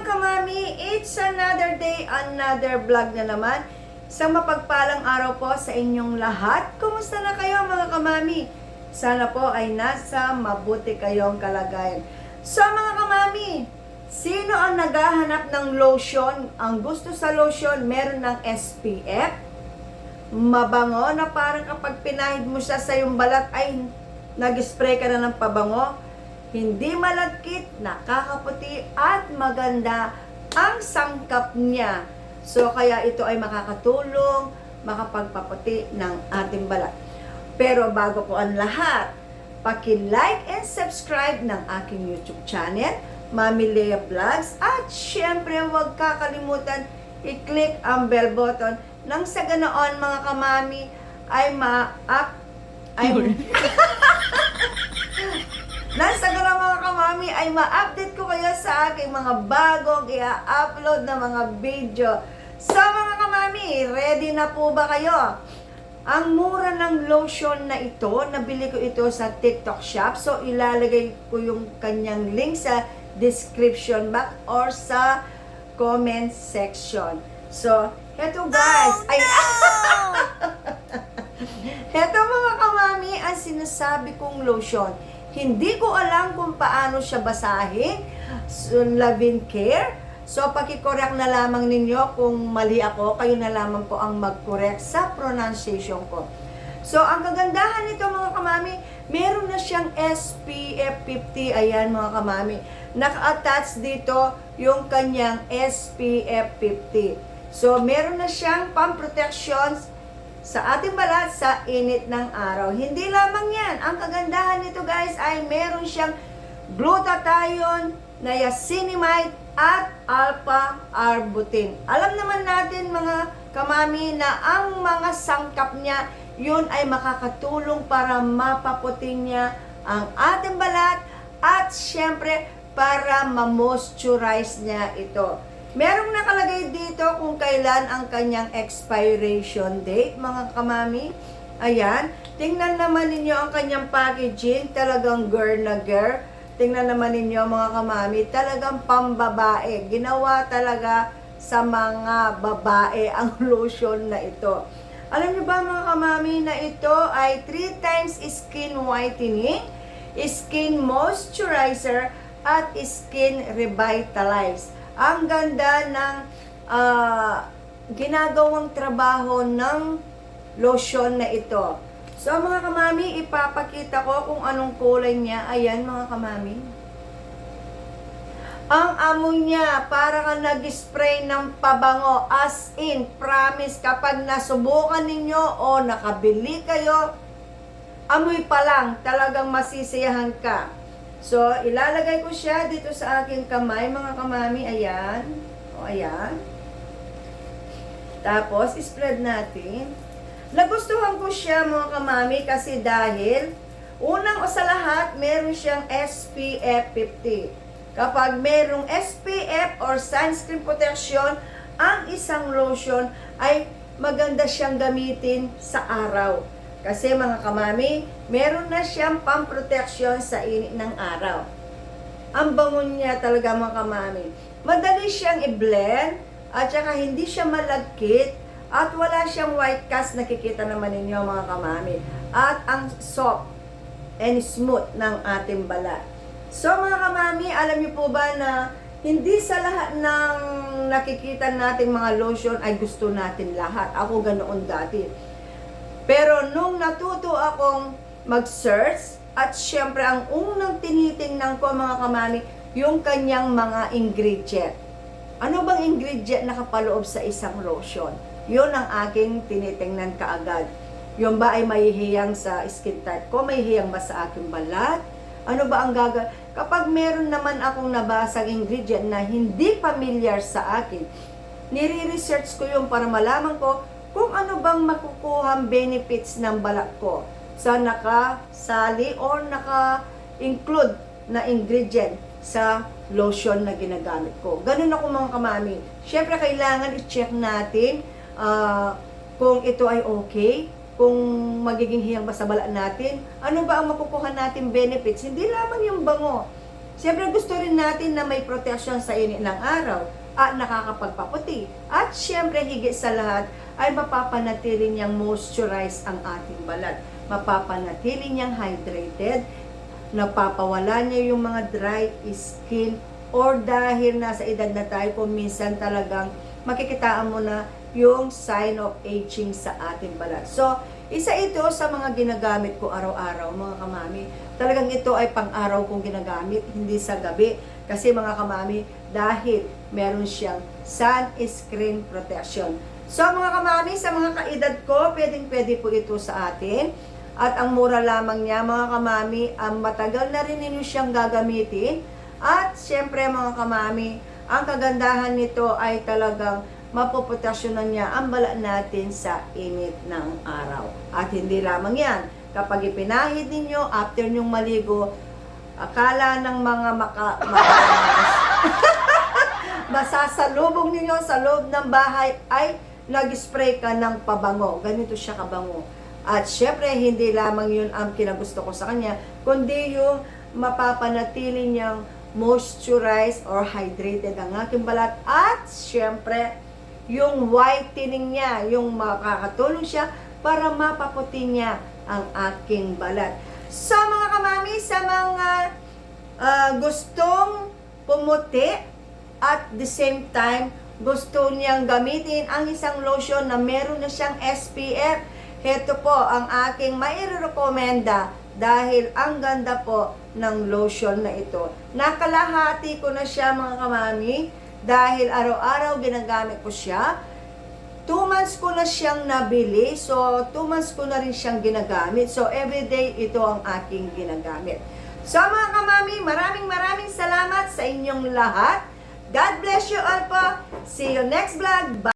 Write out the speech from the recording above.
kamami, it's another day, another vlog na naman. Isang mapagpalang araw po sa inyong lahat. Kumusta na kayo mga kamami? Sana po ay nasa mabuti kayong kalagayan. So mga kamami, sino ang naghahanap ng lotion? Ang gusto sa lotion, meron ng SPF. Mabango na parang kapag pinahid mo siya sa iyong balat ay nag-spray ka na ng pabango. Hindi malagkit, nakakaputi at maganda ang sangkap niya. So kaya ito ay makakatulong, makapagpaputi ng ating balat. Pero bago po ang lahat, paki-like and subscribe ng aking YouTube channel, Mami Lea Vlogs, at syempre huwag kakalimutan i-click ang bell button nang sa ganoon mga kamami ay nasa ganoon mga kamami ay ma-update ko kayo sa aking mga bagong i-upload na mga video. So mga kamami, ready na po ba kayo? Ang mura ng lotion na ito, nabili ko ito sa TikTok shop. So ilalagay ko yung kanyang link sa description box or sa comment section. So, heto guys. Oh, no! Heto mga kamami, ang sinasabi kong lotion. Hindi ko alam kung paano siya basahin. So, Lavin Care. So, pakicorrect na lamang ninyo kung mali ako. Kayo na lamang po ang mag-correct sa pronunciation ko. So, ang kagandahan nito mga kamami, meron na siyang SPF 50. Ayan mga kamami. Naka-attach dito yung kanyang SPF 50. So, meron na siyang pang-protections sa ating balat sa init ng araw. Hindi lamang yan. Ang kagandahan nito guys ay meron siyang glutathione, niacinamide, at alpha-arbutin. Alam naman natin mga kamami na ang mga sangkap niya, yun ay makakatulong para mapaputi niya ang ating balat at syempre para ma-moisturize niya ito. Merong nakalagay dito kung kailan ang kanyang expiration date, mga kamami. Ayan. Tingnan naman ninyo ang kanyang packaging. Talagang girl na girl. Tingnan naman ninyo, mga kamami. Talagang pambabae. Ginawa talaga sa mga babae ang lotion na ito. Alam niyo ba, mga kamami, na ito ay 3 times skin whitening, skin moisturizer, at skin revitalize. Ang ganda ng ginagawang trabaho ng lotion na ito. So mga kamami, ipapakita ko kung anong kulay niya. Ayan mga kamami. Ang amoy niya, para kang nag-spray ng pabango. As in, promise, kapag nasubukan ninyo o nakabili kayo, amoy pa lang, talagang masisiyahan ka. So, ilalagay ko siya dito sa aking kamay, mga kamami. Ayan. O, ayan. Tapos, spread natin. Nagustuhan ko siya, mga kamami, kasi dahil, unang o sa lahat, meron siyang SPF 50. Kapag merong SPF or sunscreen protection, ang isang lotion ay maganda siyang gamitin sa araw. Kasi mga kamami, meron na siyang pang-protection sa init ng araw. Ang bango niya talaga mga kamami. Madali siyang i-blend at saka hindi siya malagkit at wala siyang white cast, nakikita naman ninyo mga kamami. At ang soft and smooth ng ating balat. So mga kamami, alam niyo po ba na hindi sa lahat ng nakikita nating mga lotion ay gusto natin lahat. Ako ganoon dati. Pero nung natuto akong mag-search, at syempre ang unang tinitingnan ko mga kamami, yung kanyang mga ingredient. Ano bang ingredient nakapaloob sa isang lotion? Yun ang aking tinitingnan kaagad. Yung ba ay mahihiyang sa skin type ko? Mahihiyang ba sa aking balat? Ano ba ang kapag meron naman akong nabasang ingredient na hindi familiar sa akin, nire-research ko yung para malaman ko kung ano bang makukuhang benefits ng balat ko sa nakasali or naka-include na ingredient sa lotion na ginagamit ko. Ganun ako mga kamami. Siyempre kailangan i-check natin kung ito ay okay, kung magiging hiyang ba sa balat natin, ano ba ang makukuha natin benefits. Hindi lamang yung bango. Siyempre gusto rin natin na may protection sa init ng araw at nakakapagpaputi. At siyempre higit sa lahat ay mapapanatili niyang moisturize ang ating balat. Mapapanatili niyang hydrated, napapawala niya yung mga dry skin, or dahil nasa edad na tayo, kung minsan talagang makikitaan mo na yung sign of aging sa ating balat. So, isa ito sa mga ginagamit ko araw-araw, mga kamami. Talagang ito ay pang-araw kong ginagamit, hindi sa gabi. Kasi mga kamami, dahil meron siyang sunscreen protection. So, mga kamami, sa mga kaedad ko, pwedeng-pwede po ito sa atin. At ang mura lamang niya, mga kamami, ang matagal na rin ninyo siyang gagamitin. At syempre mga kamami, ang kagandahan nito ay talagang mapoproteksyonan niya ang balat natin sa init ng araw. At hindi lamang yan, kapag ipinahid ninyo, after nyong maligo, akala ng mga masasalubong ninyo sa loob ng bahay ay nag-spray ka ng pabango. Ganito siya kabango. At syempre, hindi lamang yun ang kinagusto ko sa kanya, kundi yung mapapanatili niyang moisturize or hydrated ang aking balat. At syempre, yung whitening niya, yung makakatulong siya para mapaputi niya ang aking balat. So mga kamami, sa mga gustong pumuti at the same time gusto niyang gamitin ang isang lotion na meron na siyang SPF, heto po ang aking mairekomenda dahil ang ganda po ng lotion na ito. Nakalahati ko na siya mga kamami dahil araw-araw ginagamit ko siya. 2 months ko na siyang nabili, so 2 months ko na rin siyang ginagamit. So everyday ito ang aking ginagamit. So mga kamami, maraming salamat sa inyong lahat. God bless you all po. See you next vlog. Bye!